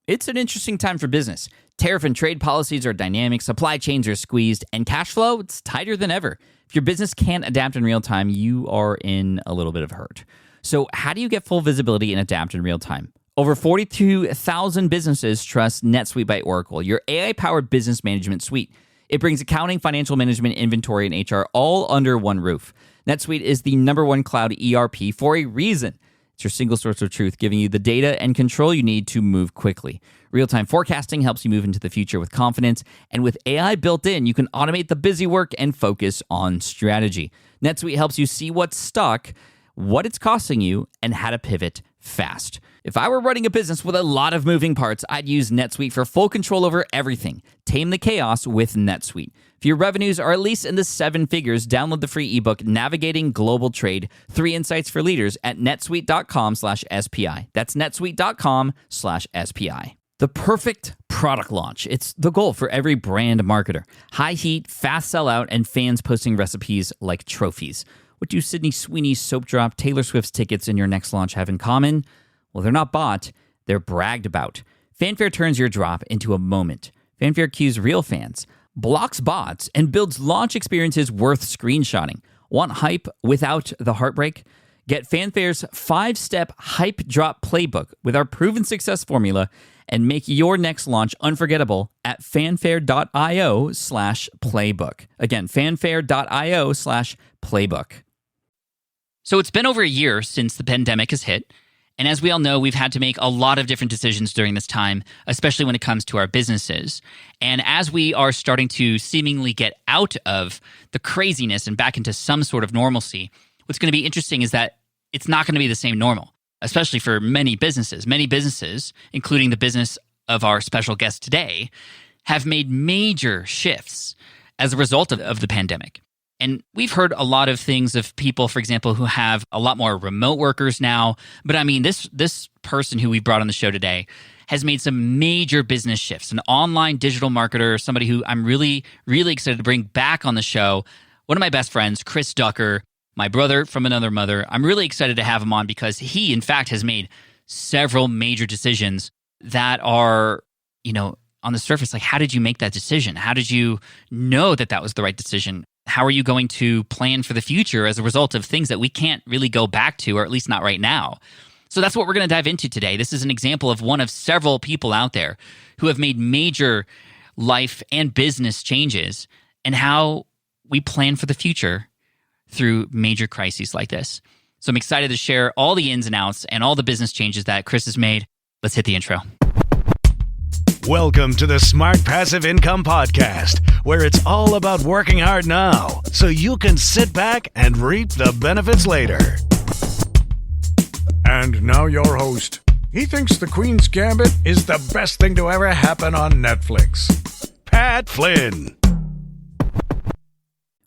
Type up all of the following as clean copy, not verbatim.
It's an interesting time for business. Tariff and trade policies are dynamic, supply chains are squeezed, and cash flow, it's tighter than ever. If your business can't adapt in real time, you are in a little bit of hurt. So how do you get full visibility and adapt in real time? Over 42,000 businesses trust NetSuite by Oracle, your AI-powered business management suite. It brings accounting, financial management, inventory, and HR all under one roof. NetSuite is the #1 cloud ERP for a reason. It's your single source of truth, giving you the data and control you need to move quickly. Real-time forecasting helps you move into the future with confidence, and with AI built in, you can automate the busy work and focus on strategy. NetSuite helps you see what's stuck, what it's costing you, and how to pivot fast. If I were running a business with a lot of moving parts, I'd use NetSuite for full control over everything. Tame the chaos with NetSuite. If your revenues are at least in the 7 figures, download the free ebook, Navigating Global Trade, 3 Insights for Leaders at netsuite.com/SPI. That's netsuite.com/SPI. The perfect product launch. It's the goal for every brand marketer. High heat, fast sellout, and fans posting recipes like trophies. What do Sydney Sweeney's soap drop, Taylor Swift's tickets, and your next launch have in common? Well, they're not bought, they're bragged about. Fanfare turns your drop into a moment. Fanfare cues real fans, blocks bots, and builds launch experiences worth screenshotting. Want hype without the heartbreak? Get Fanfare's 5-step hype drop playbook with our proven success formula and make your next launch unforgettable at fanfare.io/playbook. Again, fanfare.io/playbook. So it's been over a year since the pandemic has hit. And as we all know, we've had to make a lot of different decisions during this time, especially when it comes to our businesses. And as we are starting to seemingly get out of the craziness and back into some sort of normalcy, what's going to be interesting is that it's not going to be the same normal, especially for many businesses. Many businesses, including the business of our special guest today, have made major shifts as a result of the pandemic. And we've heard a lot of things of people, for example, who have a lot more remote workers now. But I mean, this person who we brought on the show today has made some major business shifts. An online digital marketer, somebody who I'm really, really excited to bring back on the show. One of my best friends, Chris Ducker, my brother from another mother. I'm really excited to have him on because he, in fact, has made several major decisions that are, on the surface, like, how did you make that decision? How did you know that was the right decision? How are you going to plan for the future as a result of things that we can't really go back to, or at least not right now? So that's what we're going to dive into today. This is an example of one of several people out there who have made major life and business changes and how we plan for the future through major crises like this. So I'm excited to share all the ins and outs and all the business changes that Chris has made. Let's hit the intro. Welcome to the Smart Passive Income Podcast, where it's all about working hard now so you can sit back and reap the benefits later. And now your host. He thinks The Queen's Gambit is the best thing to ever happen on Netflix. Pat Flynn.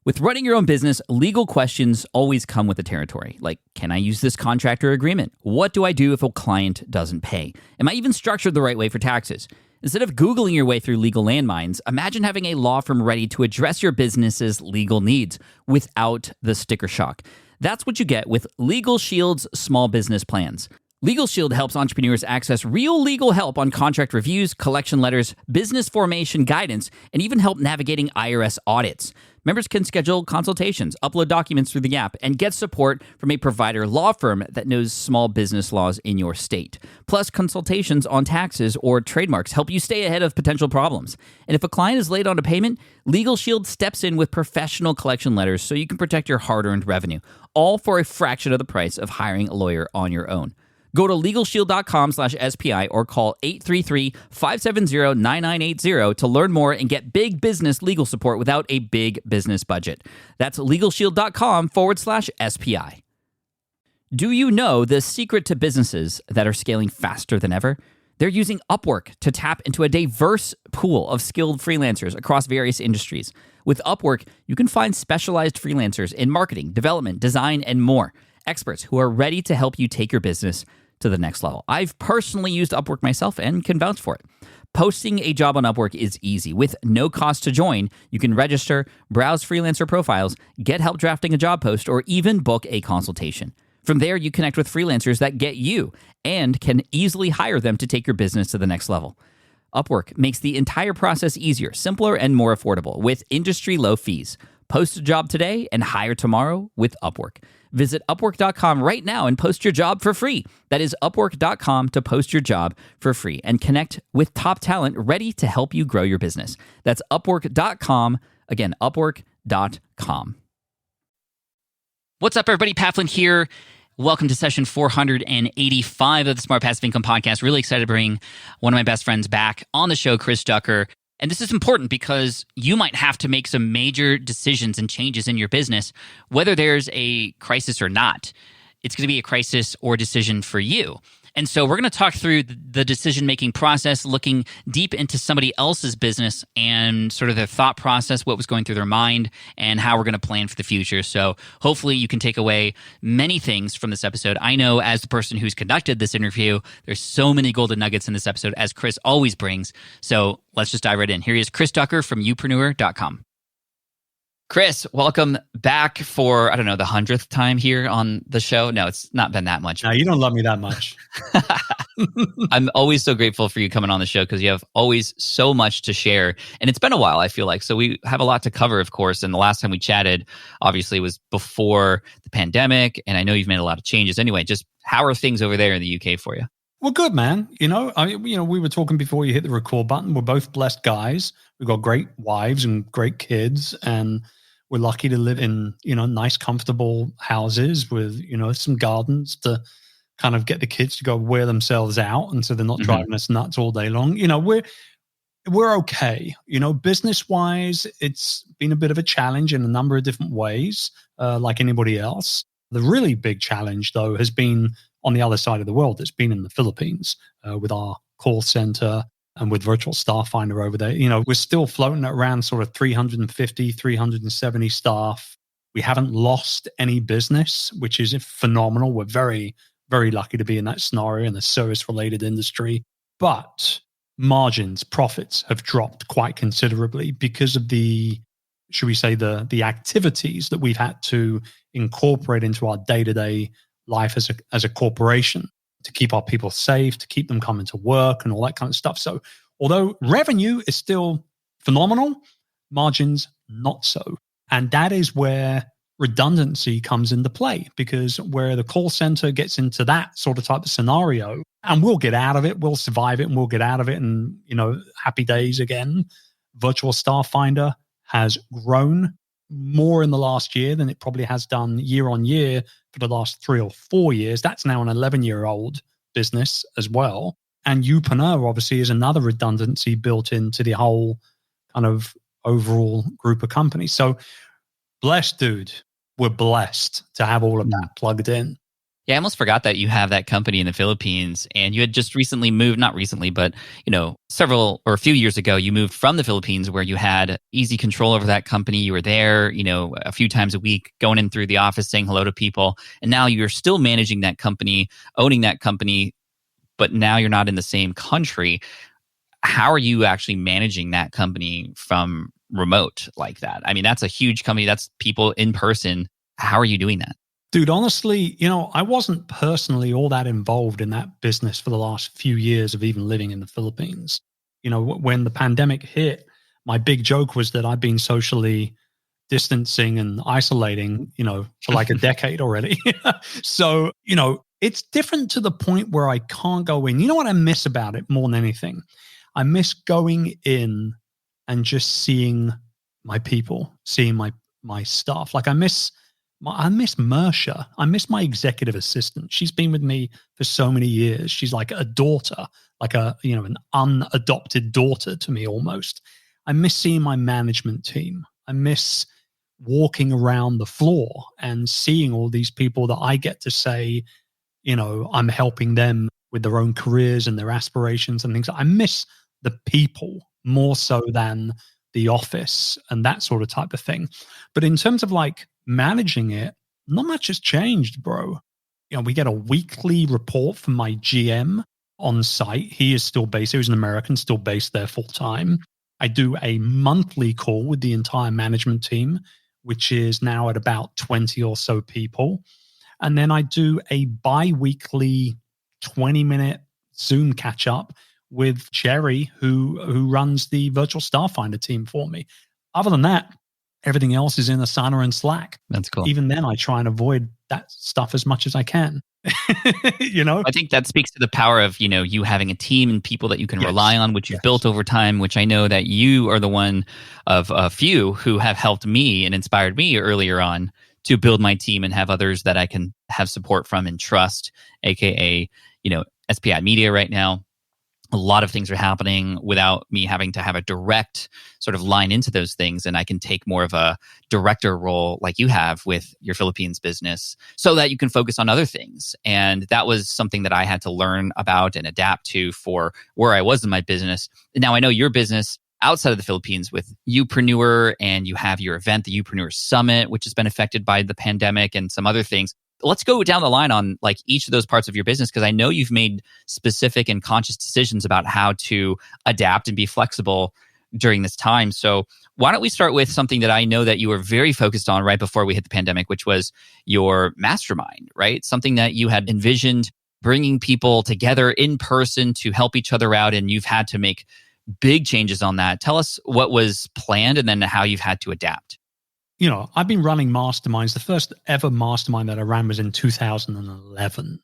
With running your own business, legal questions always come with the territory. Like, can I use this contract or agreement? What do I do if a client doesn't pay? Am I even structured the right way for taxes? Instead of Googling your way through legal landmines, imagine having a law firm ready to address your business's legal needs without the sticker shock. That's what you get with Legal Shield's small business plans. Legal Shield helps entrepreneurs access real legal help on contract reviews, collection letters, business formation guidance, and even help navigating IRS audits. Members can schedule consultations, upload documents through the app, and get support from a provider law firm that knows small business laws in your state. Plus, consultations on taxes or trademarks help you stay ahead of potential problems. And if a client is late on a payment, Legal Shield steps in with professional collection letters so you can protect your hard-earned revenue, all for a fraction of the price of hiring a lawyer on your own. Go to LegalShield.com/SPI or call 833-570-9980 to learn more and get big business legal support without a big business budget. That's LegalShield.com/SPI. Do you know the secret to businesses that are scaling faster than ever? They're using Upwork to tap into a diverse pool of skilled freelancers across various industries. With Upwork, you can find specialized freelancers in marketing, development, design, and more. Experts who are ready to help you take your business to the next level. I've personally used Upwork myself and can vouch for it. Posting a job on Upwork is easy. With no cost to join, you can register, browse freelancer profiles, get help drafting a job post, or even book a consultation. From there, you connect with freelancers that get you and can easily hire them to take your business to the next level. Upwork makes the entire process easier, simpler, and more affordable with industry-low fees. Post a job today and hire tomorrow with Upwork. Visit Upwork.com right now and post your job for free. That is Upwork.com to post your job for free and connect with top talent ready to help you grow your business. That's Upwork.com. Again, Upwork.com. What's up, everybody? Paflin here. Welcome to session 485 of the Smart Passive Income Podcast. Really excited to bring one of my best friends back on the show, Chris Ducker. And this is important because you might have to make some major decisions and changes in your business, whether there's a crisis or not. It's going to be a crisis or decision for you. And so we're going to talk through the decision-making process, looking deep into somebody else's business and sort of their thought process, what was going through their mind, and how we're going to plan for the future. So hopefully you can take away many things from this episode. I know as the person who's conducted this interview, there's so many golden nuggets in this episode, as Chris always brings. So let's just dive right in. Here he is, Chris Ducker from youpreneur.com. Chris, welcome back for, I don't know, the 100th time here on the show. No, it's not been that much. No, you don't love me that much. I'm always so grateful for you coming on the show because you have always so much to share. And it's been a while, I feel like. So we have a lot to cover, of course. And the last time we chatted, obviously, was before the pandemic. And I know you've made a lot of changes. Anyway, just how are things over there in the UK for you? Well, good, man. We were talking before you hit the record button. We're both blessed guys. We've got great wives and great kids. And we're lucky to live in, nice, comfortable houses with, some gardens to kind of get the kids to go wear themselves out. And so they're not driving us nuts all day long. We're okay. Business wise, it's been a bit of a challenge in a number of different ways, like anybody else. The really big challenge, though, has been on the other side of the world. It's been in the Philippines with our call center and with Virtual Staff Finder over there. We're still floating at around sort of 350, 370 staff. We haven't lost any business, which is phenomenal. We're very, very lucky to be in that scenario in the service-related industry. But margins, profits have dropped quite considerably because of the activities that we've had to incorporate into our day-to-day life as a corporation to keep our people safe, to keep them coming to work and all that kind of stuff. So although revenue is still phenomenal, margins not so. And that is where redundancy comes into play, because where the call center gets into that sort of type of scenario, and we'll get out of it, we'll survive it, and we'll get out of it, and happy days again. Virtual Staff Finder has grown more in the last year than it probably has done year on year for the last 3 or 4 years. That's now an 11-year-old business as well. And youpreneur obviously is another redundancy built into the whole kind of overall group of companies. So blessed, dude. We're blessed to have all of that plugged in. Yeah, I almost forgot that you have that company in the Philippines, and you had just recently moved, not recently, but a few years ago, you moved from the Philippines where you had easy control over that company. You were there, a few times a week, going in through the office, saying hello to people. And now you're still managing that company, owning that company, but now you're not in the same country. How are you actually managing that company from remote like that? I mean, that's a huge company. That's people in person. How are you doing that? Dude, honestly, I wasn't personally all that involved in that business for the last few years of even living in the Philippines. When the pandemic hit, my big joke was that I'd been socially distancing and isolating, for like a decade already. So, it's different to the point where I can't go in. You know what I miss about it more than anything? I miss going in and just seeing my people, seeing my staff. Like I miss Mersha. I miss my executive assistant. She's been with me for so many years. She's like a daughter, like an unadopted daughter to me almost. I miss seeing my management team. I miss walking around the floor and seeing all these people that I get to say, I'm helping them with their own careers and their aspirations and things. I miss the people more so than the office and that sort of type of thing. But in terms of like managing it, not much has changed, bro. We get a weekly report from my GM on site. He is still based, he was an American, still based there full time. I do a monthly call with the entire management team, which is now at about 20 or so people. And then I do a bi-weekly 20-minute Zoom catch up with Jerry, who runs the Virtual Starfinder team for me. Other than that, everything else is in Asana and Slack. That's cool. Even then, I try and avoid that stuff as much as I can. I think that speaks to the power of, you having a team and people that you can Yes. rely on, which you've built over time, which I know that you are the one of a few who have helped me and inspired me earlier on to build my team and have others that I can have support from and trust, aka, SPI Media right now. A lot of things are happening without me having to have a direct sort of line into those things. And I can take more of a director role like you have with your Philippines business so that you can focus on other things. And that was something that I had to learn about and adapt to for where I was in my business. And now I know your business outside of the Philippines with Upreneur, and you have your event, the Upreneur Summit, which has been affected by the pandemic and some other things. Let's go down the line on like each of those parts of your business, because I know you've made specific and conscious decisions about how to adapt and be flexible during this time. So why don't we start with something that I know that you were very focused on right before we hit the pandemic, which was your mastermind, right? Something that you had envisioned bringing people together in person to help each other out, and you've had to make big changes on that. Tell us what was planned and then how you've had to adapt. I've been running masterminds. The first ever mastermind that I ran was in 2011.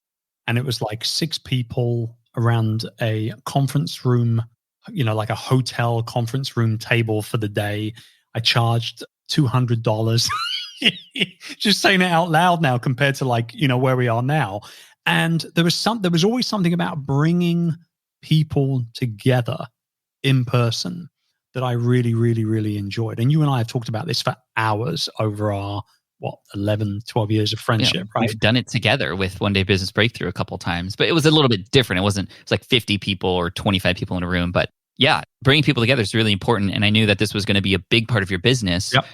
And it was like 6 people around a conference room, like a hotel conference room table for the day. I charged $200. Just saying it out loud now compared to where we are now. And there was always something about bringing people together in person that I really, really, really enjoyed. And you and I have talked about this for hours over our, 11, 12 years of friendship, right? We've done it together with One Day Business Breakthrough a couple of times, but it was a little bit different. It's like 50 people or 25 people in a room. But yeah, bringing people together is really important. And I knew that this was going to be a big part of your business. Yep.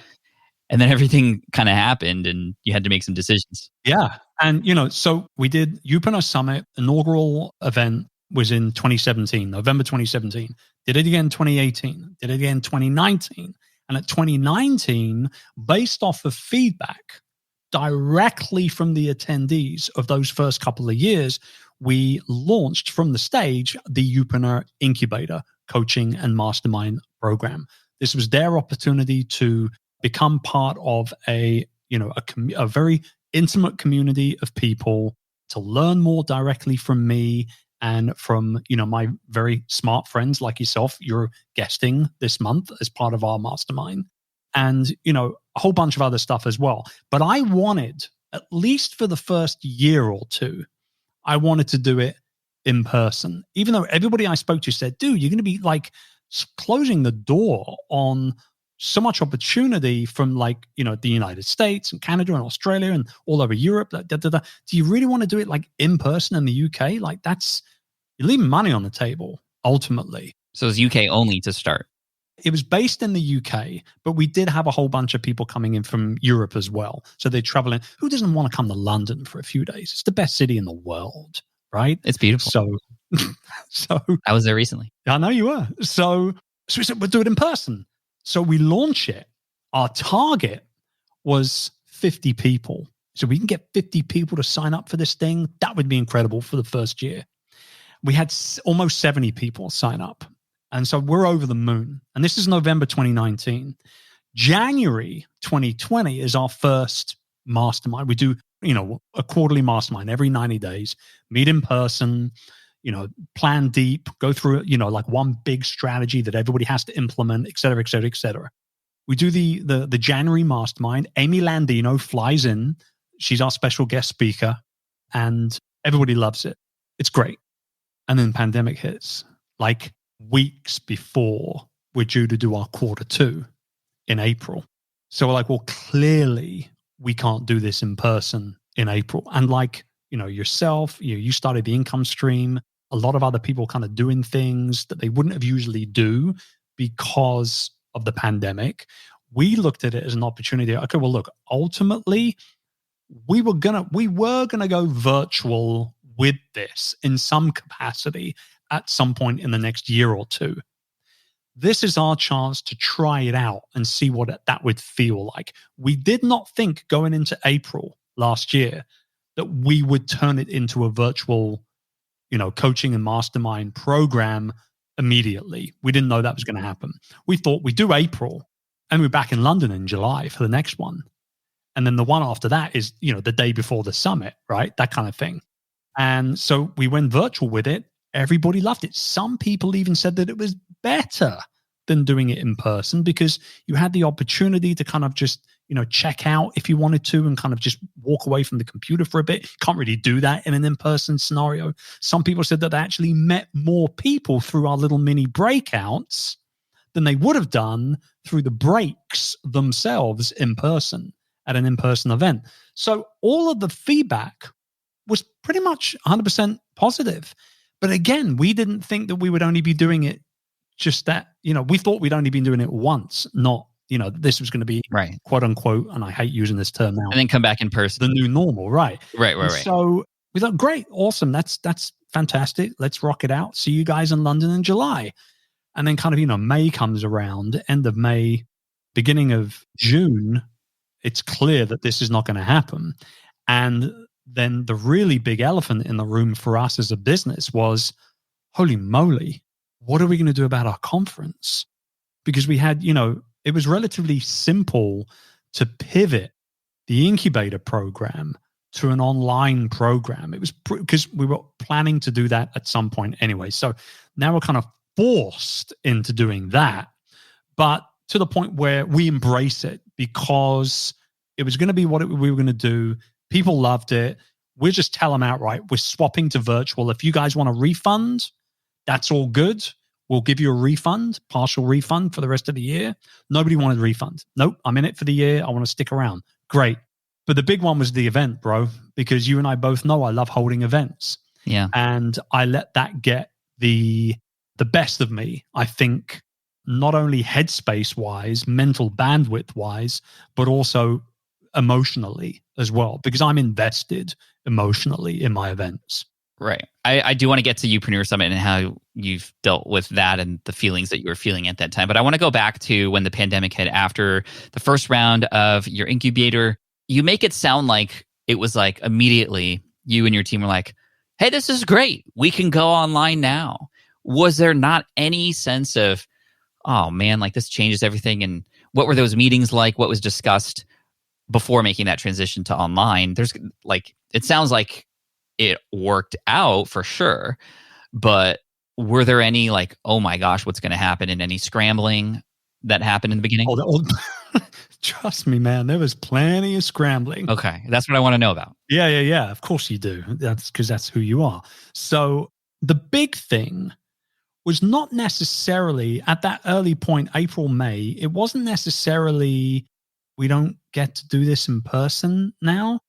And then everything kind of happened and you had to make some decisions. Yeah. And, so we did Upreneur Summit, inaugural event was in 2017, November 2017. Did it again 2018, did it again 2019. And at 2019, based off of feedback directly from the attendees of those first couple of years, we launched from the stage the Upreneur Incubator Coaching and Mastermind Program. This was their opportunity to become part of a very intimate community of people, to learn more directly from me and from, my very smart friends like yourself. You're guesting this month as part of our mastermind, and, a whole bunch of other stuff as well. But I wanted, at least for the first year or two, I wanted to do it in person, even though everybody I spoke to said, dude, you're going to be like closing the door on so much opportunity from the United States and Canada and Australia and all over Europe. Do you really want to do it in person in the UK? You're leaving money on the table ultimately. So it was UK only to start. It was based in the UK, but we did have a whole bunch of people coming in from Europe as well. So they travel in. Who doesn't want to come to London for a few days? It's the best city in the world, right? It's beautiful. So I was there recently. I know you were. So we said, we'll do it in person. So we launch it. Our target was 50 people. So we can get 50 people to sign up for this thing. That would be incredible for the first year. We had almost 70 people sign up. And so we're over the moon. And this is November 2019. January 2020 is our first mastermind. We do, a quarterly mastermind every 90 days, meet in person, plan deep, go through, one big strategy that everybody has to implement, et cetera, et cetera, et cetera. We do the January mastermind. Amy Landino flies in. She's our special guest speaker, and everybody loves it. It's great. And then pandemic hits, weeks before we're due to do our quarter 2 in April. So we're well, clearly we can't do this in person in April. And yourself, you started the income stream, a lot of other people kind of doing things that they wouldn't have usually do because of the pandemic. We looked at it as an opportunity. Okay, well, look, ultimately we were gonna go virtual with this in some capacity at some point in the next year or two. This is our chance to try it out and see what that would feel like. We did not think going into April last year that we would turn it into a virtual, coaching and mastermind program immediately. We didn't know that was going to happen. We thought we'd do April and we're back in London in July for the next one. And then the one after that is, the day before the summit, right? That kind of thing. And so we went virtual with it. Everybody loved it. Some people even said that it was better than doing it in person because you had the opportunity to kind of just, check out if you wanted to and kind of just walk away from the computer for a bit. Can't really do that in an in-person scenario. Some people said that they actually met more people through our little mini breakouts than they would have done through the breaks themselves in person at an in-person event. So all of the feedback was pretty much 100% positive. But again, we didn't think that we would only be doing it just that, we thought we'd only been doing it once, not, this was going to be right, quote unquote, and I hate using this term now. And then come back in person. The new normal, right. Right. So we thought, great, awesome. That's fantastic. Let's rock it out. See you guys in London in July. And then kind of, May comes around, end of May, beginning of June, it's clear that this is not going to happen. And then the really big elephant in the room for us as a business was, holy moly, what are we going to do about our conference? Because we had, it was relatively simple to pivot the incubator program to an online program. It was because we were planning to do that at some point anyway. So now we're kind of forced into doing that, but to the point where we embrace it because it was going to be what we were going to do. People loved it. We'll just tell them outright, we're swapping to virtual. If you guys want a refund, that's all good. We'll give you a refund, partial refund for the rest of the year. Nobody wanted a refund. Nope, I'm in it for the year. I want to stick around. Great. But the big one was the event, bro, because you and I both know I love holding events. Yeah. And I let that get the best of me, I think, not only headspace-wise, mental bandwidth-wise, but also emotionally as well, because I'm invested emotionally in my events. Right. I do want to get to Youpreneur Summit and how you've dealt with that and the feelings that you were feeling at that time. But I want to go back to when the pandemic hit after the first round of your incubator. You make it sound like it was like immediately you and your team were like, hey, this is great. We can go online now. Was there not any sense of, oh man, like this changes everything? And what were those meetings like? What was discussed before making that transition to online? There's like, it sounds like it worked out for sure, but were there any like, oh my gosh, what's going to happen, and any scrambling that happened in the beginning? Trust me, man, there was plenty of scrambling. Okay, that's what I want to know about. Yeah. Of course you do. That's because that's who you are. So the big thing was not necessarily at that early point, April, May, it wasn't necessarily we don't get to do this in person now.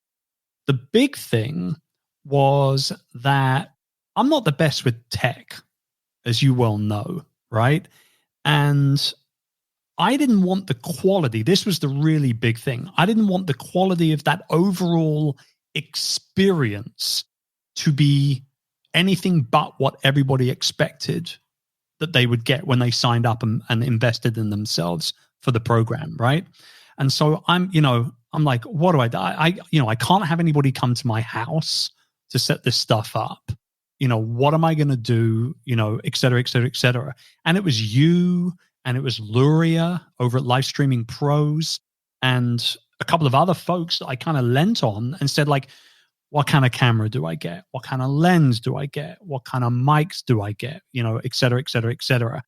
The big thing was that I'm not the best with tech, as you well know, right? And I didn't want the quality. This was the really big thing. I didn't want the quality of that overall experience to be anything but what everybody expected that they would get when they signed up and invested in themselves for the program, right? And so I'm like, what do I do? I can't have anybody come to my house to set this stuff up. What am I going to do? Et cetera, et cetera, et cetera. And it was you, and it was Luria over at Live Streaming Pros, and a couple of other folks that I kind of lent on and said, like, what kind of camera do I get? What kind of lens do I get? What kind of mics do I get? Et cetera, et cetera, et cetera.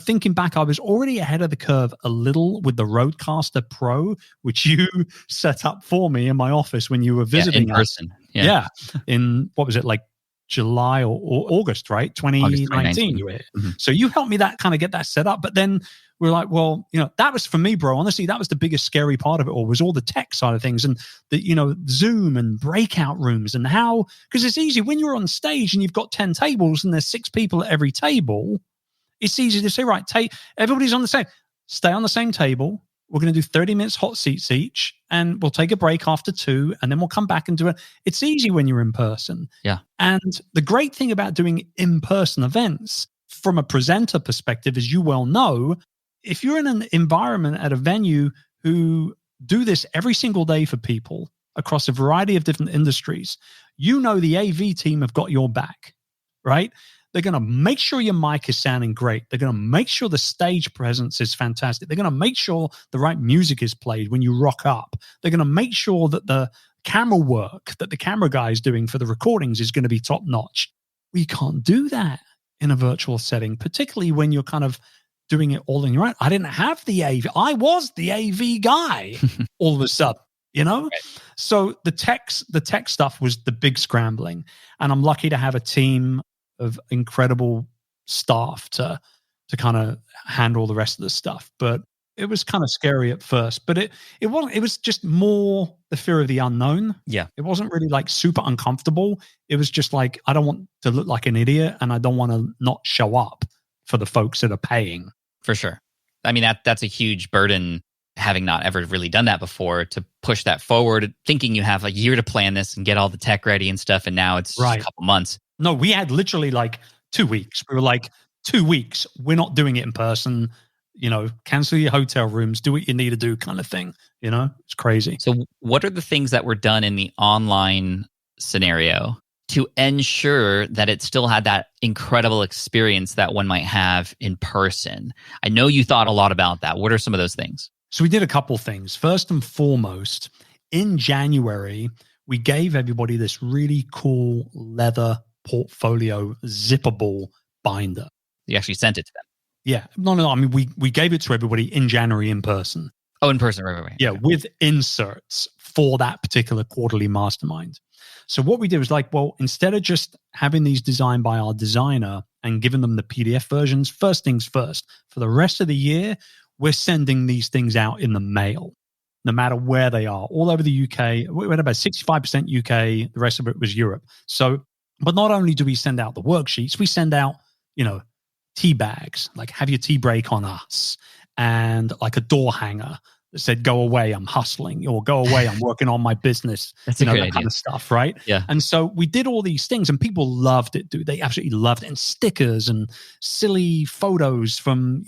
Thinking back, I was already ahead of the curve a little with the Rodecaster Pro, which you set up for me in my office when you were visiting in person. Yeah. In, what was it, like July or August, right? 2019 you were here. Mm-hmm. So you helped me get that set up. But then we're like, well, that was for me, bro. Honestly, that was the biggest scary part of it all, was all the tech side of things and the, Zoom and breakout rooms and how, because it's easy when you're on stage and you've got 10 tables and there's 6 people at every table. It's easy to say, right, everybody's on the same, stay on the same table. We're going to do 30 minutes hot seats each, and we'll take a break after 2, and then we'll come back and do it. It's easy when you're in person. Yeah. And the great thing about doing in-person events from a presenter perspective, as you well know, if you're in an environment at a venue who do this every single day for people, across a variety of different industries, you know the AV team have got your back, right? They're going to make sure your mic is sounding great. They're going to make sure the stage presence is fantastic. They're going to make sure the right music is played when you rock up. They're going to make sure that the camera work that the camera guy is doing for the recordings is going to be top notch. We can't do that in a virtual setting, particularly when you're kind of doing it all in your own. I didn't have the AV. I was the AV guy all of a sudden, you know? Right. So the tech stuff was the big scrambling. And I'm lucky to have a team of incredible staff to kind of handle the rest of the stuff. But it was kind of scary at first, but it was just more the fear of the unknown. Yeah. It wasn't really like super uncomfortable. It was just like, I don't want to look like an idiot and I don't want to not show up for the folks that are paying. For sure. I mean, that's a huge burden, having not ever really done that before, to push that forward, thinking you have a year to plan this and get all the tech ready and stuff. And now it's just a couple months. No, we had literally like 2 weeks. We were like, 2 weeks, we're not doing it in person. Cancel your hotel rooms, do what you need to do kind of thing. It's crazy. So what are the things that were done in the online scenario to ensure that it still had that incredible experience that one might have in person? I know you thought a lot about that. What are some of those things? So we did a couple things. First and foremost, in January, we gave everybody this really cool leather portfolio zippable binder. You actually sent it to them? Yeah. No. I mean, we gave it to everybody in January in person. Oh, in person, right. Yeah, with inserts for that particular quarterly mastermind. So what we did was like, well, instead of just having these designed by our designer and giving them the PDF versions, first things first, for the rest of the year, we're sending these things out in the mail, no matter where they are, all over the UK. We had about 65% UK, the rest of it was Europe. So, but not only do we send out the worksheets, we send out, tea bags, like have your tea break on us, and like a door hanger that said, go away, I'm hustling, or go away, I'm working on my business. That's a great that idea. Kind of stuff, right? Yeah. And so we did all these things and people loved it, dude. They absolutely loved it. And stickers and silly photos from,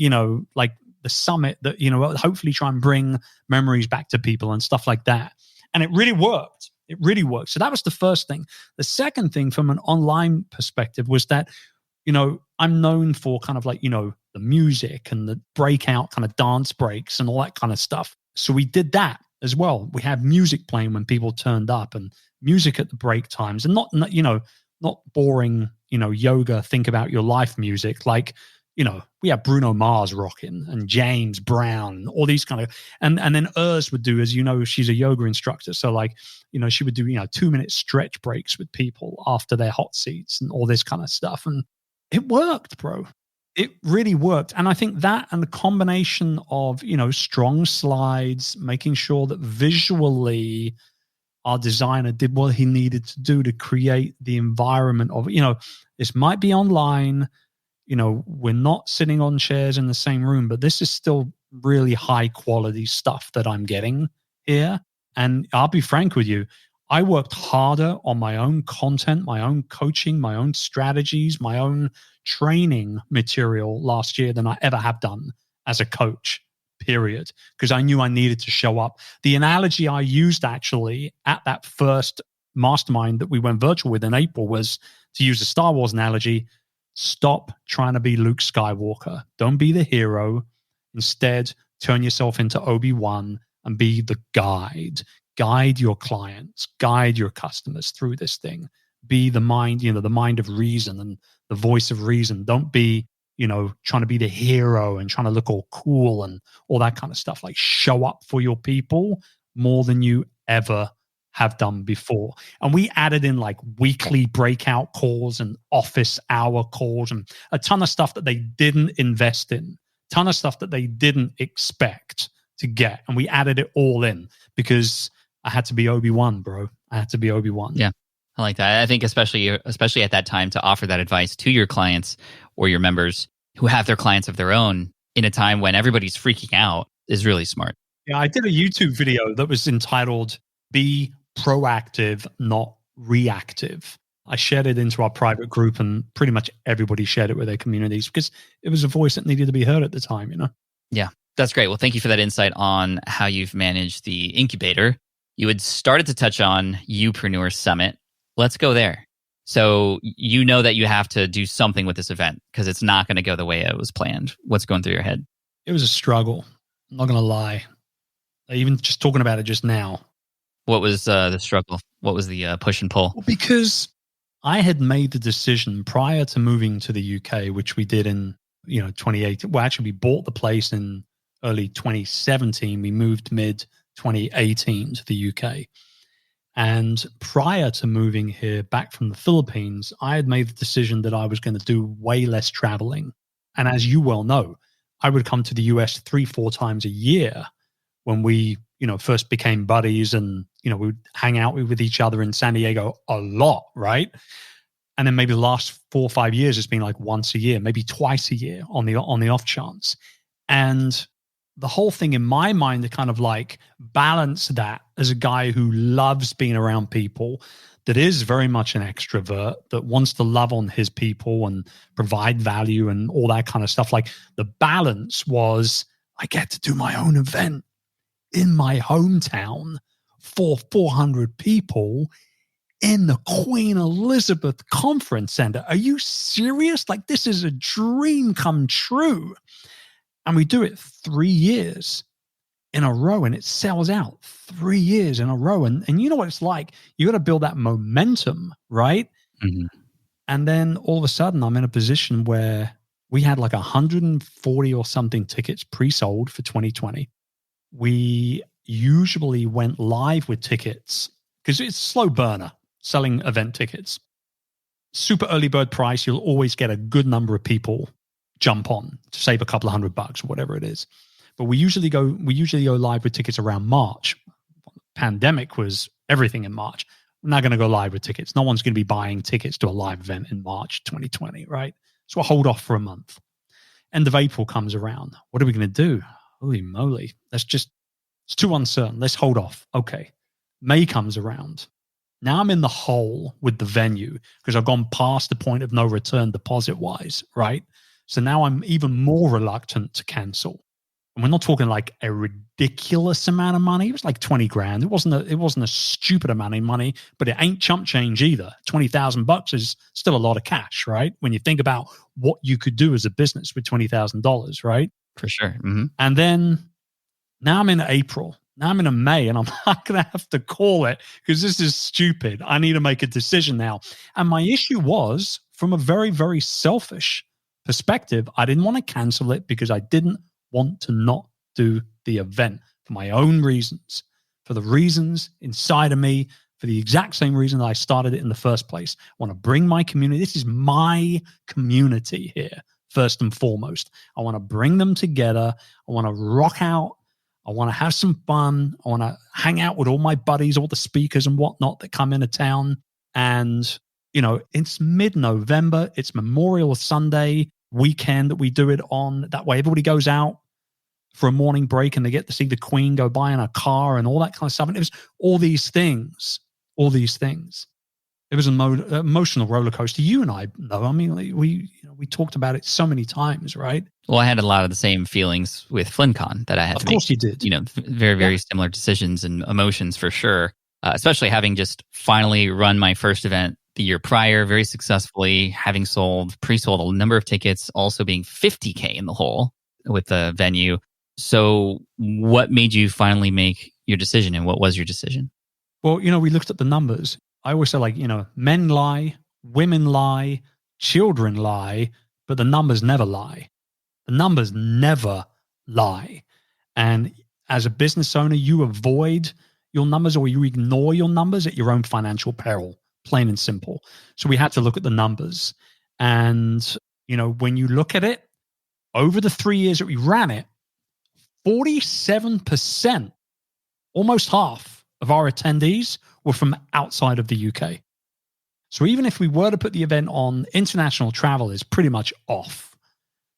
like the summit that, hopefully try and bring memories back to people and stuff like that. And it really worked. It really worked. So that was the first thing. The second thing from an online perspective was that, I'm known for kind of like, the music and the breakout kind of dance breaks and all that kind of stuff. So we did that as well. We had music playing when people turned up and music at the break times, and not boring, yoga, think about your life music. Like, we had Bruno Mars rocking and James Brown and all these kind of, and then Urs would do, as she's a yoga instructor. So like, she would do, 2-minute stretch breaks with people after their hot seats and all this kind of stuff. And it worked, bro. It really worked. And I think that, and the combination of, strong slides, making sure that visually our designer did what he needed to do to create the environment of, this might be online, we're not sitting on chairs in the same room, but this is still really high quality stuff that I'm getting here. And I'll be frank with you, I worked harder on my own content, my own coaching, my own strategies, my own training material last year than I ever have done as a coach, period, because I knew I needed to show up. The analogy I used actually at that first mastermind that we went virtual with in April was, to use a Star Wars analogy, stop trying to be Luke Skywalker. Don't be the hero. Instead, turn yourself into Obi-Wan and be the guide. Guide your clients, guide your customers through this thing. Be the mind, the mind of reason and the voice of reason. Don't be, trying to be the hero and trying to look all cool and all that kind of stuff. Like, show up for your people more than you ever have done before. And we added in like weekly breakout calls and office hour calls and a ton of stuff that they didn't invest in, ton of stuff that they didn't expect to get. And we added it all in because I had to be Obi-Wan, bro. I had to be Obi-Wan. Yeah, I like that. I think especially at that time, to offer that advice to your clients or your members who have their clients of their own in a time when everybody's freaking out is really smart. Yeah, I did a YouTube video that was entitled "Be Proactive, Not Reactive." I shared it into our private group and pretty much everybody shared it with their communities because it was a voice that needed to be heard at the time, Yeah, that's great. Well, thank you for that insight on how you've managed the incubator You had started to touch on Upreneur Summit. Let's go there. So you know that you have to do something with this event because it's not going to go the way it was planned. What's going through your head? It was a struggle. I'm not going to lie. Even just talking about it just now. What was the struggle? What was the push and pull? Well, because I had made the decision prior to moving to the UK, which we did in 2018. Well, actually, we bought the place in early 2017. We moved mid 2018 to the UK. And prior to moving here back from the Philippines, I had made the decision that I was going to do way less traveling. And as you well know, I would come to the US 3-4 times a year when we, first became buddies, and, we would hang out with each other in San Diego a lot, right? And then maybe the last 4 or 5 years, it's been like once a year, maybe twice a year on the off chance. And the whole thing in my mind to kind of like balance that as a guy who loves being around people, that is very much an extrovert, that wants to love on his people and provide value and all that kind of stuff. Like, the balance was, I get to do my own event in my hometown for 400 people in the Queen Elizabeth Conference Center. Are you serious? Like, this is a dream come true. And we do it 3 years in a row, and it sells out 3 years in a row. And you know what it's like? You got to build that momentum, right? Mm-hmm. And then all of a sudden, I'm in a position where we had like 140 or something tickets pre-sold for 2020. We usually went live with tickets because it's a slow burner selling event tickets. Super early bird price. You'll always get a good number of people jump on to save a couple of $100 or whatever it is. But we usually go live with tickets around March. Pandemic was everything in March. We're not going to go live with tickets. No one's going to be buying tickets to a live event in March 2020, right? So we'll hold off for a month. End of April comes around. What are we going to do? Holy moly. It's too uncertain. Let's hold off. Okay. May comes around. Now I'm in the hole with the venue because I've gone past the point of no return deposit-wise, right? So now I'm even more reluctant to cancel. And we're not talking like a ridiculous amount of money. It was like 20 grand. It wasn't a stupid amount of money, but it ain't chump change either. $20,000 is still a lot of cash, right? When you think about what you could do as a business with $20,000, right? For sure. Mm-hmm. And then now I'm in April. Now I'm in a May, and I'm not going to have to call it because this is stupid. I need to make a decision now. And my issue was, from a very, very selfish perspective, I didn't want to cancel it because I didn't want to not do the event for my own reasons, for the reasons inside of me, for the exact same reason that I started it in the first place. I want to bring my community. This is my community here, first and foremost. I want to bring them together. I want to rock out. I want to have some fun. I want to hang out with all my buddies, all the speakers and whatnot that come into town. And it's mid-November. It's Memorial Sunday weekend that we do it on. That way everybody goes out for a morning break and they get to see the Queen go by in a car and all that kind of stuff. And it was all these things. It was an emotional roller coaster. You and I know. I mean, we talked about it so many times, right? Well, I had a lot of the same feelings with FlynnCon that I had to make. Of course you did. Very, very similar decisions and emotions for sure, especially having just finally run my first event the year prior very successfully, having pre-sold a number of tickets, also being 50K in the hole with the venue. So what made you finally make your decision, and what was your decision? Well, we looked at the numbers. I always say, like, men lie, women lie, children lie, but the numbers never lie. The numbers never lie. And as a business owner, you avoid your numbers or you ignore your numbers at your own financial peril, plain and simple. So we had to look at the numbers. And, when you look at it, over the 3 years that we ran it, 47%, almost half of our attendees were from outside of the UK. So even if we were to put the event on, international travel is pretty much off.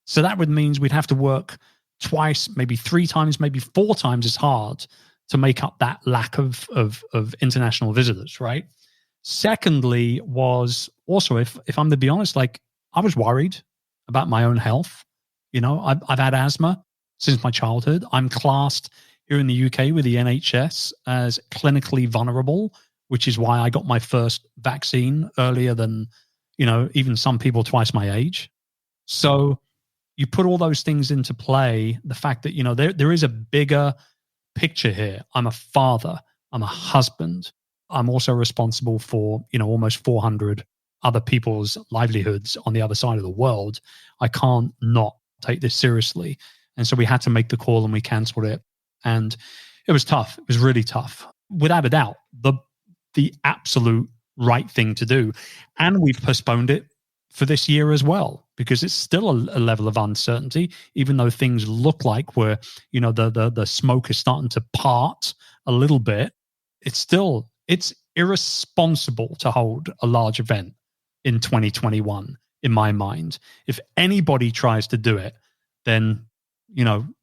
So that would mean we'd have to work twice, maybe 3 times, maybe 4 times as hard to make up that lack of international visitors, right? Secondly was also, if I'm to be honest, like, I was worried about my own health. I've had asthma since my childhood. I'm classed here in the UK with the NHS as clinically vulnerable, which is why I got my first vaccine earlier than, even some people twice my age. So you put all those things into play, the fact that, there is a bigger picture here. I'm a father, I'm a husband. I'm also responsible for, almost 400 other people's livelihoods on the other side of the world. I can't not take this seriously. And so we had to make the call and we canceled it. And it was tough. It was really tough. Without a doubt, the absolute right thing to do. And we've postponed it for this year as well, because it's still a level of uncertainty, even though things look like we're, the smoke is starting to part a little bit. It's irresponsible to hold a large event in 2021, in my mind. If anybody tries to do it, then,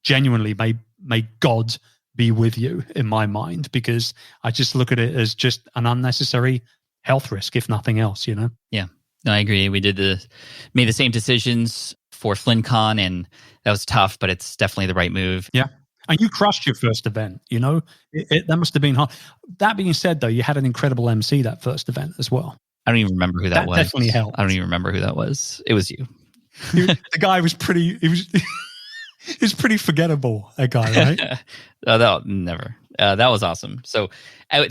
genuinely may God be with you, in my mind, because I just look at it as just an unnecessary health risk, if nothing else, Yeah, no, I agree. We made the same decisions for FlynnCon, and that was tough, but it's definitely the right move. Yeah. And you crushed your first event, that must have been hard. That being said, though, you had an incredible MC that first event as well. I don't even remember who that was. Definitely helped. I don't even remember who that was. It was you. The guy was pretty, he's pretty forgettable, that guy, right? Never. That was awesome. So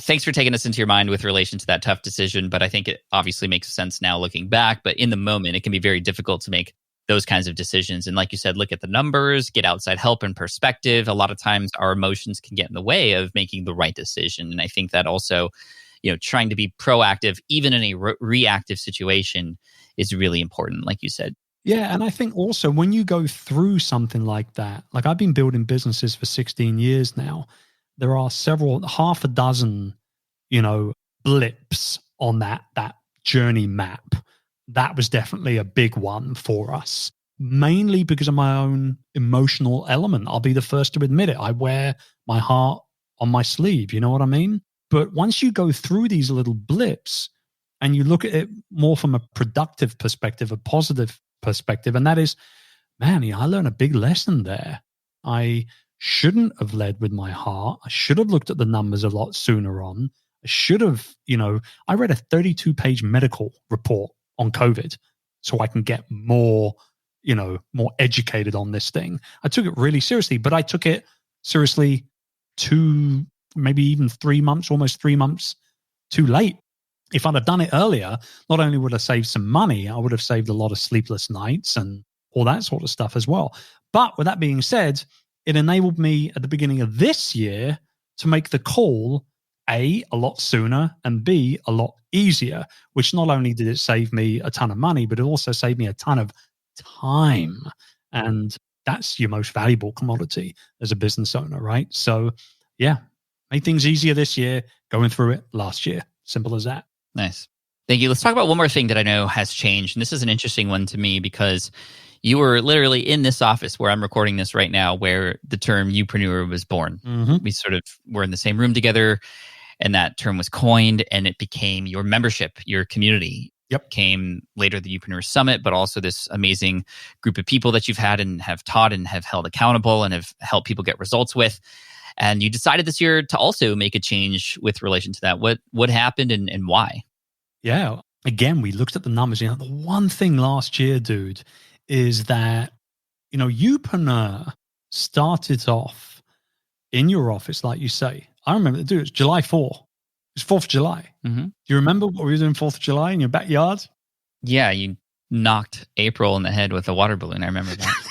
thanks for taking us into your mind with relation to that tough decision. But I think it obviously makes sense now looking back. But in the moment, it can be very difficult to make those kinds of decisions. And like you said, look at the numbers, get outside help and perspective. A lot of times our emotions can get in the way of making the right decision. And I think that also, trying to be proactive, even in a reactive situation, is really important, like you said. Yeah. And I think also when you go through something like that, like I've been building businesses for 16 years now, there are half a dozen, blips on that journey map. That was definitely a big one for us, mainly because of my own emotional element. I'll be the first to admit it. I wear my heart on my sleeve. You know what I mean? But once you go through these little blips and you look at it more from a productive perspective, a positive perspective, and that is, man, I learned a big lesson there. I shouldn't have led with my heart. I should have looked at the numbers a lot sooner on. I should have, I read a 32-page medical report on COVID so I can get more educated on this thing. I took it really seriously, but I took it seriously 2, maybe even 3 months, almost 3 months too late. If I'd have done it earlier, not only would I save some money, I would have saved a lot of sleepless nights and all that sort of stuff as well. But with that being said, it enabled me at the beginning of this year to make the call, A, a lot sooner, and B, a lot easier, which not only did it save me a ton of money, but it also saved me a ton of time. And that's your most valuable commodity as a business owner, right? So yeah, made things easier this year, going through it last year. Simple as that. Nice. Thank you. Let's talk about one more thing that I know has changed. And this is an interesting one to me because you were literally in this office where I'm recording this right now, where the term youpreneur was born. Mm-hmm. We sort of were in the same room together, and that term was coined, and it became your membership, your community. Yep. Came later the Youpreneur Summit, but also this amazing group of people that you've had and have taught and have held accountable and have helped people get results with. And you decided this year to also make a change with relation to that. What happened and why? Yeah. Again, we looked at the numbers. The one thing last year, dude, is that, Youpreneur started off in your office, like you say. I remember, dude, it's July 4. It's 4th of July. Mm-hmm. Do you remember what we were doing 4th of July in your backyard? Yeah, you knocked April in the head with a water balloon. I remember that.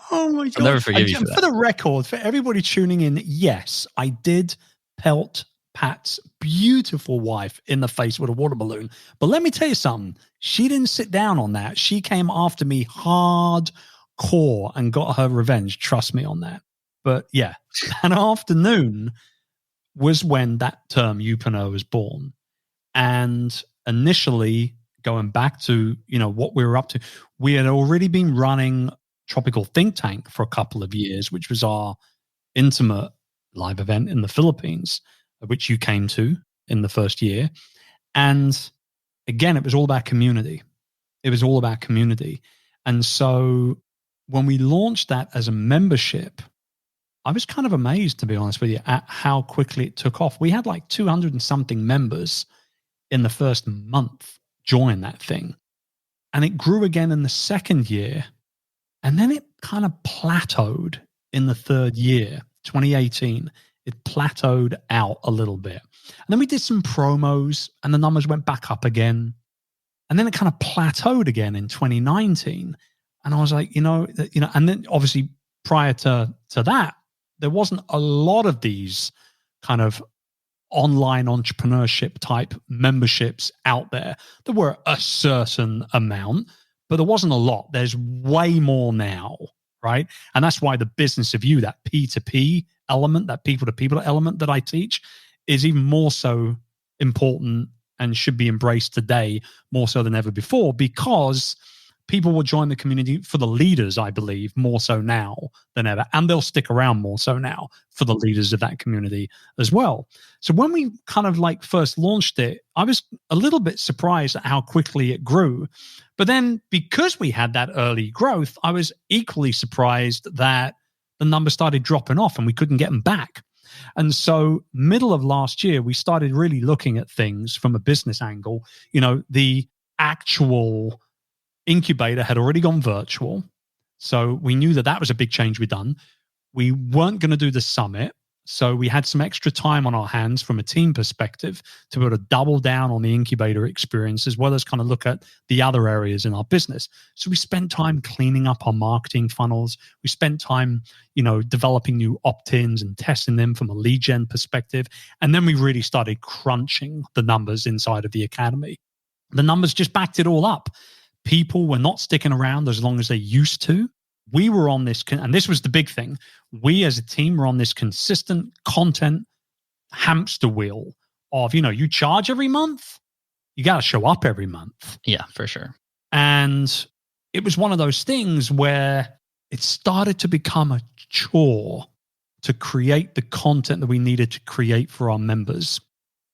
Oh my God. I'll never forgive you for that. For the record, for everybody tuning in, yes, I did pelt Pat's beautiful wife in the face with a water balloon. But let me tell you something. She didn't sit down on that. She came after me hardcore and got her revenge. Trust me on that. But yeah, that afternoon was when that term youpreneur was born. And initially, going back to, what we were up to, we had already been running Tropical Think Tank for a couple of years, which was our intimate live event in the Philippines, which you came to in the first year. And again, it was all about community. It was all about community. And so when we launched that as a membership, I was kind of amazed, to be honest with you, at how quickly it took off. We had like 200 and something members in the first month join that thing. And it grew again in the second year. And then it kind of plateaued in the third year, 2018. It plateaued out a little bit. And then we did some promos and the numbers went back up again. And then it kind of plateaued again in 2019. And I was like, and then obviously prior to that, there wasn't a lot of these kind of online entrepreneurship type memberships out there. There were a certain amount, but there wasn't a lot. There's way more now, right? And that's why the business of you, that P2P element, that people to people element that I teach is even more so important and should be embraced today more so than ever before, because people will join the community for the leaders, I believe, more so now than ever. And they'll stick around more so now for the leaders of that community as well. So when we kind of like first launched it, I was a little bit surprised at how quickly it grew. But then because we had that early growth, I was equally surprised that the numbers started dropping off and we couldn't get them back. And so middle of last year, we started really looking at things from a business angle. The actual incubator had already gone virtual. So we knew that was a big change we'd done. We weren't going to do the summit. So we had some extra time on our hands from a team perspective to be able to double down on the incubator experience, as well as kind of look at the other areas in our business. So we spent time cleaning up our marketing funnels. We spent time, developing new opt-ins and testing them from a lead gen perspective. And then we really started crunching the numbers inside of the academy. The numbers just backed it all up. People were not sticking around as long as they used to. We were on this, and this was the big thing. We as a team were on this consistent content hamster wheel of, you charge every month, you got to show up every month. Yeah, for sure. And it was one of those things where it started to become a chore to create the content that we needed to create for our members.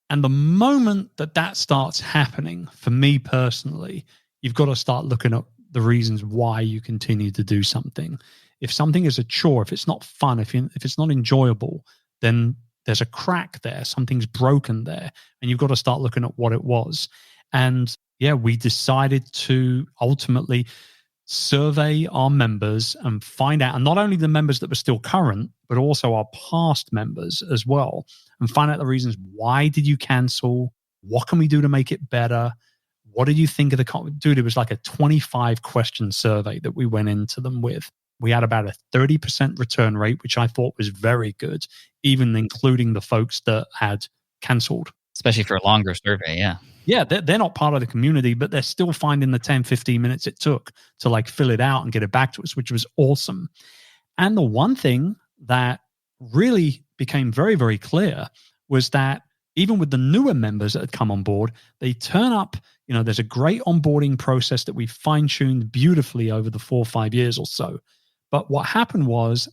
And the moment that starts happening, for me personally, you've got to start looking at the reasons why you continue to do something. If something is a chore, if it's not fun, if it's not enjoyable, then there's a crack there. Something's broken there. And you've got to start looking at what it was. And yeah, we decided to ultimately survey our members and find out, and not only the members that were still current, but also our past members as well, and find out the reasons. Why did you cancel? What can we do to make it better? What did you think of dude? It was like a 25 question survey that we went into them with. We had about a 30% return rate, which I thought was very good, even including the folks that had canceled. Especially for a longer survey, yeah. Yeah, they're not part of the community, but they're still finding the 10, 15 minutes it took to like fill it out and get it back to us, which was awesome. And the one thing that really became very, very clear was that even with the newer members that had come on board, they turn up, there's a great onboarding process that we fine-tuned beautifully over the 4 or 5 years or so. But what happened was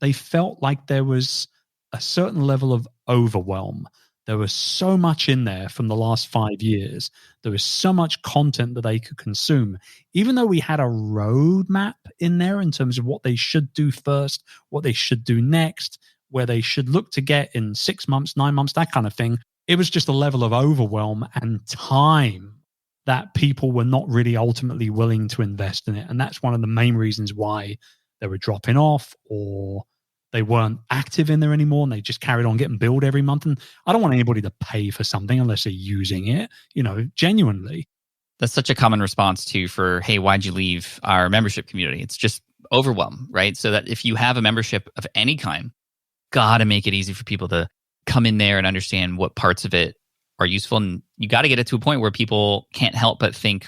they felt like there was a certain level of overwhelm. There was so much in there from the last 5 years. There was so much content that they could consume. Even though we had a roadmap in there in terms of what they should do first, what they should do next, where they should look to get in 6 months, 9 months, that kind of thing. It was just a level of overwhelm and time that people were not really ultimately willing to invest in it. And that's one of the main reasons why they were dropping off, or they weren't active in there anymore, and they just carried on getting billed every month. And I don't want anybody to pay for something unless they're using it, genuinely. That's such a common response too for, hey, why'd you leave our membership community? It's just overwhelm, right? So that if you have a membership of any kind, got to make it easy for people to come in there and understand what parts of it are useful. And you got to get it to a point where people can't help but think,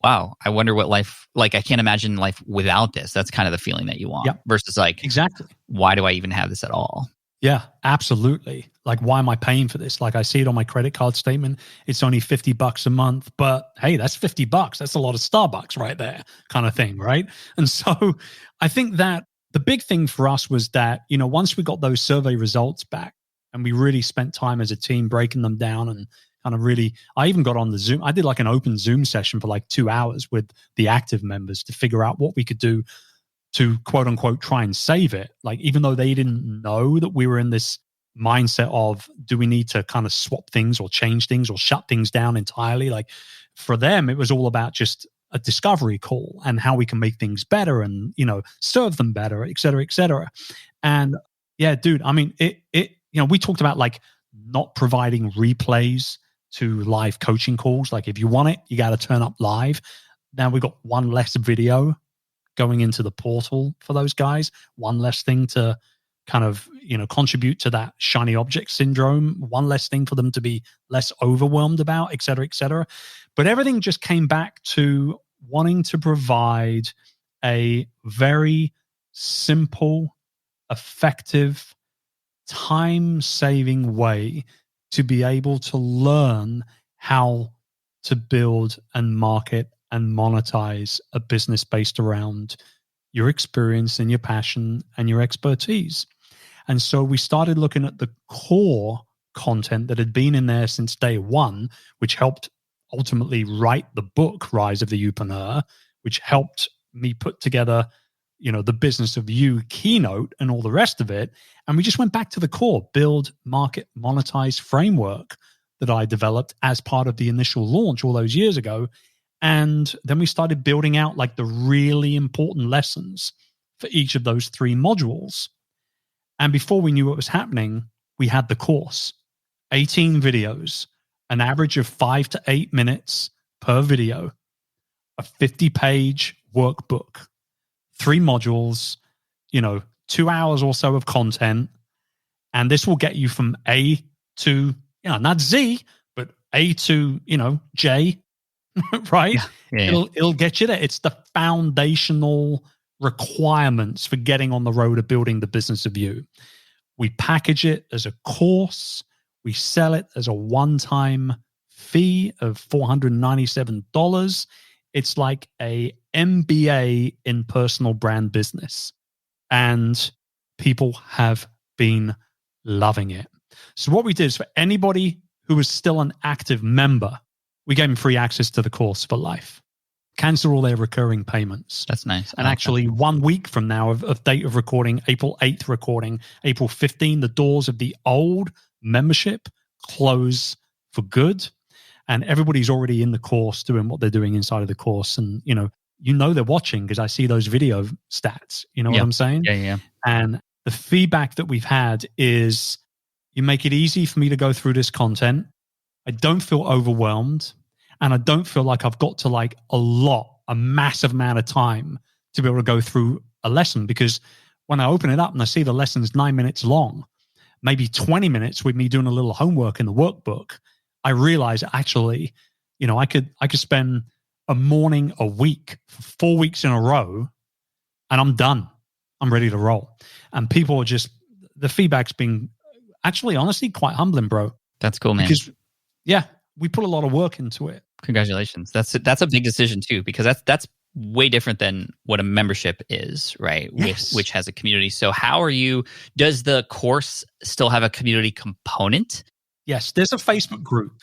wow, I wonder what life, like I can't imagine life without this. That's kind of the feeling that you want. Yep. Versus like, exactly, why do I even have this at all? Yeah, absolutely. Like, why am I paying for this? Like, I see it on my credit card statement. It's only $50 a month, but hey, that's $50. That's a lot of Starbucks right there, kind of thing, right? And so I think that the big thing for us was that, once we got those survey results back and we really spent time as a team breaking them down and kind of really, I even got on the Zoom. I did like an open Zoom session for like 2 hours with the active members to figure out what we could do to quote unquote try and save it. Like, even though they didn't know that we were in this mindset of, do we need to kind of swap things or change things or shut things down entirely? Like, for them, it was all about just a discovery call and how we can make things better and, serve them better, et cetera, et cetera. And yeah, dude, I mean, we talked about like not providing replays to live coaching calls. Like, if you want it, you got to turn up live. Now we've got one less video going into the portal for those guys, one less thing to kind of, contribute to that shiny object syndrome, one less thing for them to be less overwhelmed about, et cetera, et cetera. But everything just came back to wanting to provide a very simple, effective, time-saving way to be able to learn how to build and market and monetize a business based around your experience and your passion and your expertise. And so we started looking at the core content that had been in there since day one, which helped ultimately write the book, Rise of the Youpreneur, which helped me put together, the Business of You keynote and all the rest of it. And we just went back to the core, build, market, monetize framework that I developed as part of the initial launch all those years ago. And then we started building out like the really important lessons for each of those 3 modules. And before we knew what was happening, we had the course, 18 videos, an average of 5 to 8 minutes per video, a 50-page workbook, 3 modules, 2 hours or so of content. And this will get you from A to, not Z, but A to, J, right? Yeah. It'll get you there. It's the foundational requirements for getting on the road of building the business of you. We package it as a course. We sell it as a one-time fee of $497. It's like a MBA in personal brand business. And people have been loving it. So what we did is, for anybody who was still an active member, we gave them free access to the course for life. Cancel all their recurring payments. That's nice. And actually, 1 week from now of date of recording, April 8th recording, April 15th, the doors of the old membership close for good. And everybody's already in the course doing what they're doing inside of the course. And, they're watching because I see those video stats. You know what I'm saying? Yeah. And the feedback that we've had is, you make it easy for me to go through this content. I don't feel overwhelmed. And I don't feel like I've got to like a massive amount of time to be able to go through a lesson. Because when I open it up and I see the lesson's 9 minutes long, maybe 20 minutes with me doing a little homework in the workbook, I realize actually, I could spend a morning a week for 4 weeks in a row and I'm done. I'm ready to roll. And people are just, the feedback's been actually, honestly, quite humbling, bro. That's cool, man. Because, we put a lot of work into it. Congratulations. That's a big decision too, because that's way different than what a membership is, right? Yes. Which has a community. So does the course still have a community component? Yes, there's a Facebook group.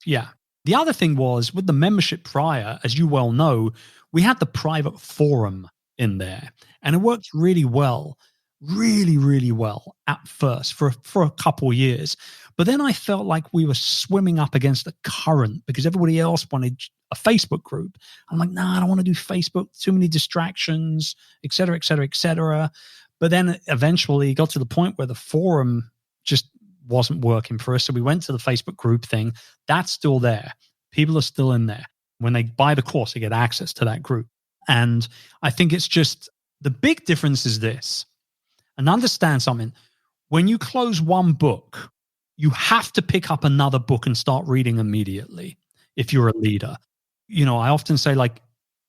Yeah. The other thing was, with the membership prior, as you well know, we had the private forum in there, and it worked really well, really, really well at first for a couple of years. But then I felt like we were swimming up against the current because everybody else wanted a Facebook group. I'm like, nah, I don't want to do Facebook. Too many distractions, et cetera, et cetera, et cetera. But then eventually it got to the point where the forum just wasn't working for us. So we went to the Facebook group thing. That's still there. People are still in there. When they buy the course, they get access to that group. And I think it's just, the big difference is this. And understand something. When you close one book, you have to pick up another book and start reading immediately if you're a leader. I often say, like,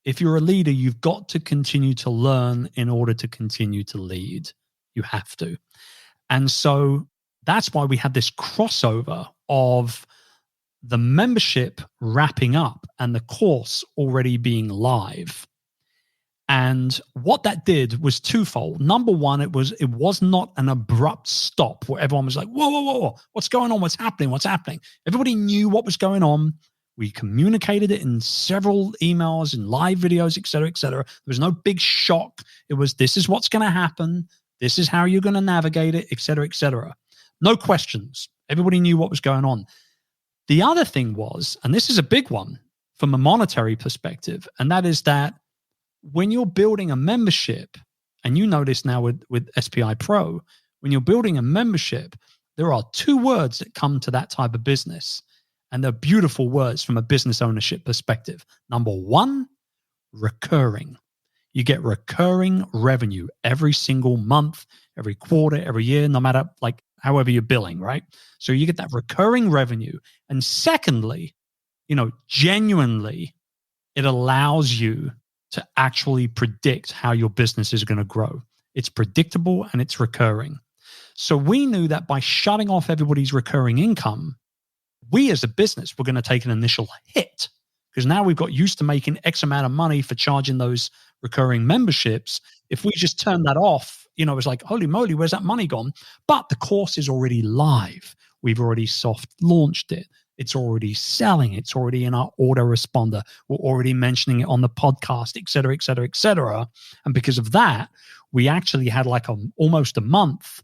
if you're a leader, you've got to continue to learn in order to continue to lead. You have to. And so that's why we had this crossover of the membership wrapping up and the course already being live. And what that did was twofold. Number one, it was not an abrupt stop where everyone was like, whoa, what's going on? What's happening? Everybody knew what was going on. We communicated it in several emails and live videos, et cetera, et cetera. There was no big shock. It was, this is what's going to happen. This is how you're going to navigate it, et cetera, et cetera. No questions. Everybody knew what was going on. The other thing was, and this is a big one from a monetary perspective, and that is that when you're building a membership, and you notice now with SPI Pro, when you're building a membership, there are two words that come to that type of business. And they're beautiful words from a business ownership perspective. Number one, recurring. You get recurring revenue every single month, every quarter, every year, no matter like however you're billing, right? So you get that recurring revenue. And secondly, genuinely, it allows you to actually predict how your business is going to grow. It's predictable and it's recurring. So we knew that by shutting off everybody's recurring income, we as a business were going to take an initial hit because now we've got used to making X amount of money for charging those recurring memberships. If we just turn that off, it's like, holy moly, where's that money gone? But the course is already live. We've already soft launched it. It's already selling. It's already in our autoresponder. We're already mentioning it on the podcast, et cetera, et cetera, et cetera. And because of that, we actually had like almost a month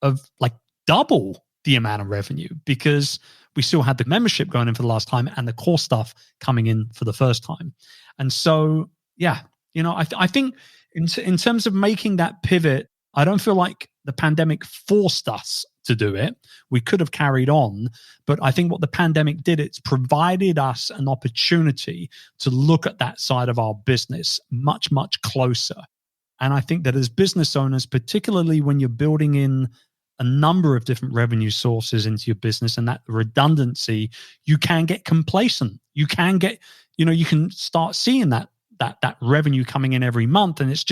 of like double the amount of revenue because we still had the membership going in for the last time and the core stuff coming in for the first time. And so, yeah, I think in terms of making that pivot, I don't feel like the pandemic forced us to do it. We could have carried on, but I think what the pandemic did, it's provided us an opportunity to look at that side of our business much, much closer. And I think that as business owners, particularly when you're building in a number of different revenue sources into your business and that redundancy, you can get complacent. You can get, you can start seeing that revenue coming in every month. And it's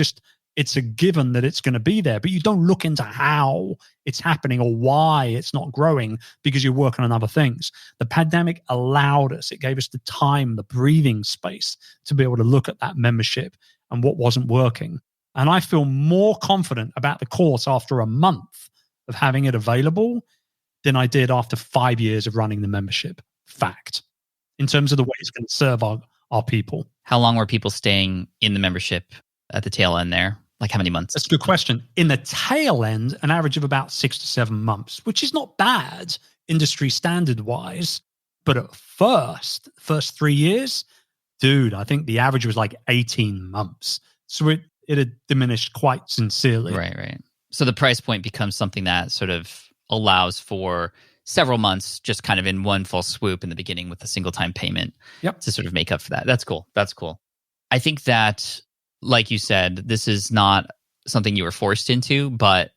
a given that it's going to be there, but you don't look into how it's happening or why it's not growing because you're working on other things. The pandemic allowed us, it gave us the time, the breathing space to be able to look at that membership and what wasn't working. And I feel more confident about the course after a month of having it available than I did after 5 years of running the membership. Fact. In terms of the way it's going to serve our people. How long were people staying in the membership at the tail end there? Like how many months? That's a good question. In the tail end, an average of about 6 to 7 months, which is not bad industry standard wise. But at first 3 years, dude, I think the average was like 18 months. So it had diminished quite sincerely. Right. So the price point becomes something that sort of allows for several months just kind of in one full swoop in the beginning with a single time payment to sort of make up for that. That's cool. I think that, like you said, this is not something you were forced into, but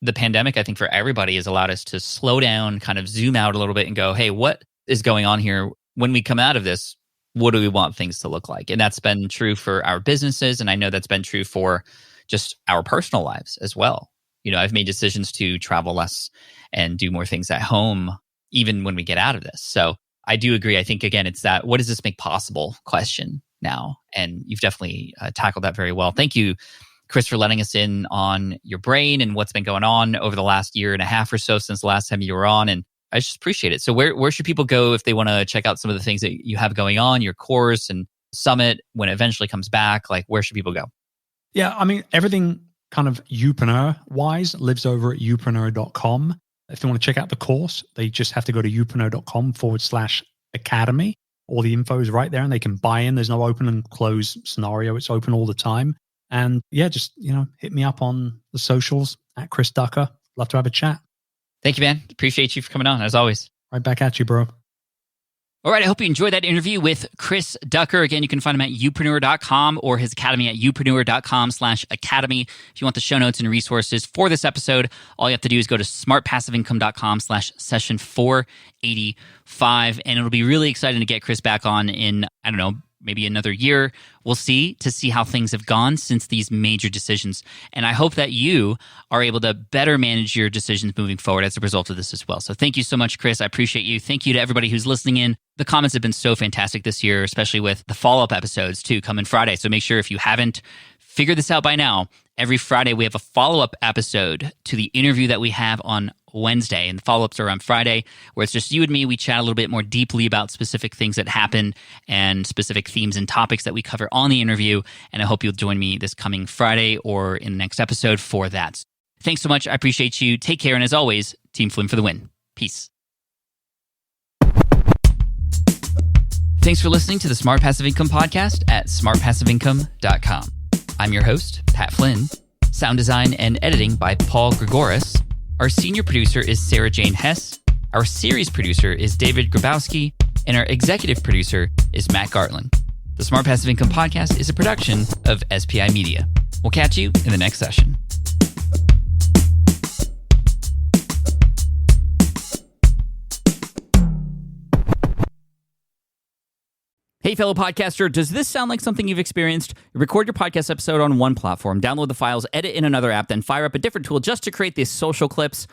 the pandemic, I think for everybody, has allowed us to slow down, kind of zoom out a little bit and go, hey, what is going on here? When we come out of this, what do we want things to look like? And that's been true for our businesses. And I know that's been true for just our personal lives as well. I've made decisions to travel less and do more things at home, even when we get out of this. So I do agree. I think, again, it's that, what does this make possible question now? And you've definitely tackled that very well. Thank you, Chris, for letting us in on your brain and what's been going on over the last year and a half or so since the last time you were on. And I just appreciate it. So where should people go if they want to check out some of the things that you have going on, your course and summit when it eventually comes back? Like, where should people go? Yeah, I mean, everything kind of youpreneur-wise lives over at youpreneur.com. If they want to check out the course, they just have to go to youpreneur.com/academy. All the info is right there and they can buy in. There's no open and close scenario. It's open all the time. And yeah, just, hit me up on the socials at Chris Ducker. Love to have a chat. Thank you, man. Appreciate you for coming on, as always. Right back at you, bro. All right, I hope you enjoyed that interview with Chris Ducker. Again, you can find him at youpreneur.com or his academy at youpreneur.com/academy. If you want the show notes and resources for this episode, all you have to do is go to smartpassiveincome.com/session 485. And it'll be really exciting to get Chris back on in, maybe another year. We'll see how things have gone since these major decisions. And I hope that you are able to better manage your decisions moving forward as a result of this as well. So thank you so much, Chris. I appreciate you. Thank you to everybody who's listening in. The comments have been so fantastic this year, especially with the follow-up episodes too, coming Friday. So make sure if you haven't figured this out by now, every Friday we have a follow-up episode to the interview that we have on Wednesday, and the follow-ups are on Friday, where it's just you and me. We chat a little bit more deeply about specific things that happen and specific themes and topics that we cover on the interview, and I hope you'll join me this coming Friday or in the next episode for that. Thanks so much. I appreciate you. Take care, and as always, Team Flynn for the win. Peace. Thanks for listening to the Smart Passive Income podcast at smartpassiveincome.com. I'm your host, Pat Flynn. Sound design and editing by Paul Gregoris. Our senior producer is Sarah Jane Hess. Our series producer is David Grabowski. And our executive producer is Matt Gartland. The Smart Passive Income podcast is a production of SPI Media. We'll catch you in the next session. Hey, fellow podcaster, does this sound like something you've experienced? You record your podcast episode on one platform, download the files, edit in another app, then fire up a different tool just to create these social clips?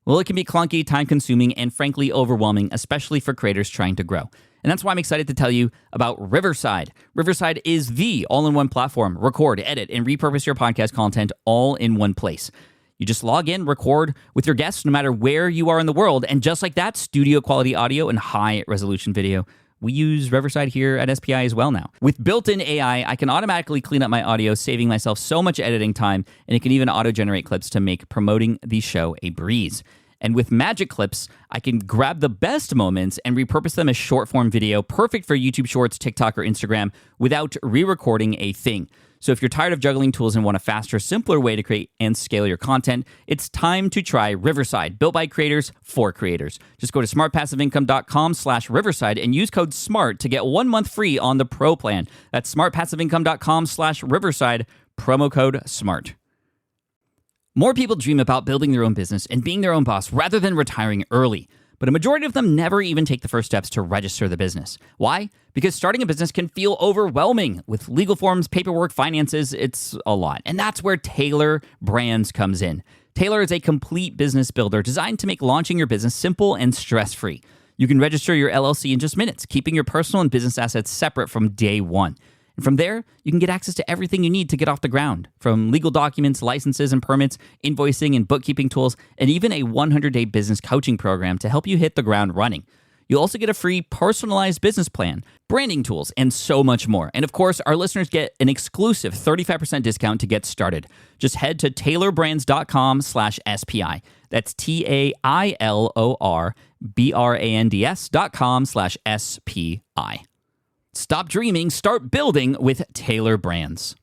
Well, it can be clunky, time-consuming, and frankly overwhelming, especially for creators trying to grow. And that's why I'm excited to tell you about Riverside. Riverside is the all-in-one platform. Record, edit, and repurpose your podcast content all in one place. You just log in, record with your guests no matter where you are in the world, and just like that, studio-quality audio and high-resolution video. We use Riverside here at SPI as well now. With built-in AI, I can automatically clean up my audio, saving myself so much editing time, and it can even auto-generate clips to make promoting the show a breeze. And with Magic Clips, I can grab the best moments and repurpose them as short-form video, perfect for YouTube Shorts, TikTok, or Instagram, without re-recording a thing. So if you're tired of juggling tools and want a faster, simpler way to create and scale your content, it's time to try Riverside, built by creators for creators. Just go to smartpassiveincome.com/Riverside and use code SMART to get 1 month free on the Pro plan. That's smartpassiveincome.com/Riverside, promo code SMART. More people dream about building their own business and being their own boss rather than retiring early. But a majority of them never even take the first steps to register the business. Why? Because starting a business can feel overwhelming. With legal forms, paperwork, finances, it's a lot. And that's where Taylor Brands comes in. Taylor is a complete business builder designed to make launching your business simple and stress-free. You can register your LLC in just minutes, keeping your personal and business assets separate from day one. And from there, you can get access to everything you need to get off the ground, from legal documents, licenses and permits, invoicing and bookkeeping tools, and even a 100-day business coaching program to help you hit the ground running. You'll also get a free personalized business plan, branding tools, and so much more. And of course, our listeners get an exclusive 35% discount to get started. Just head to taylorbrands.com/SPI. That's TAILORBRANDS.com/SPI. Stop dreaming, start building with Taylor Brands.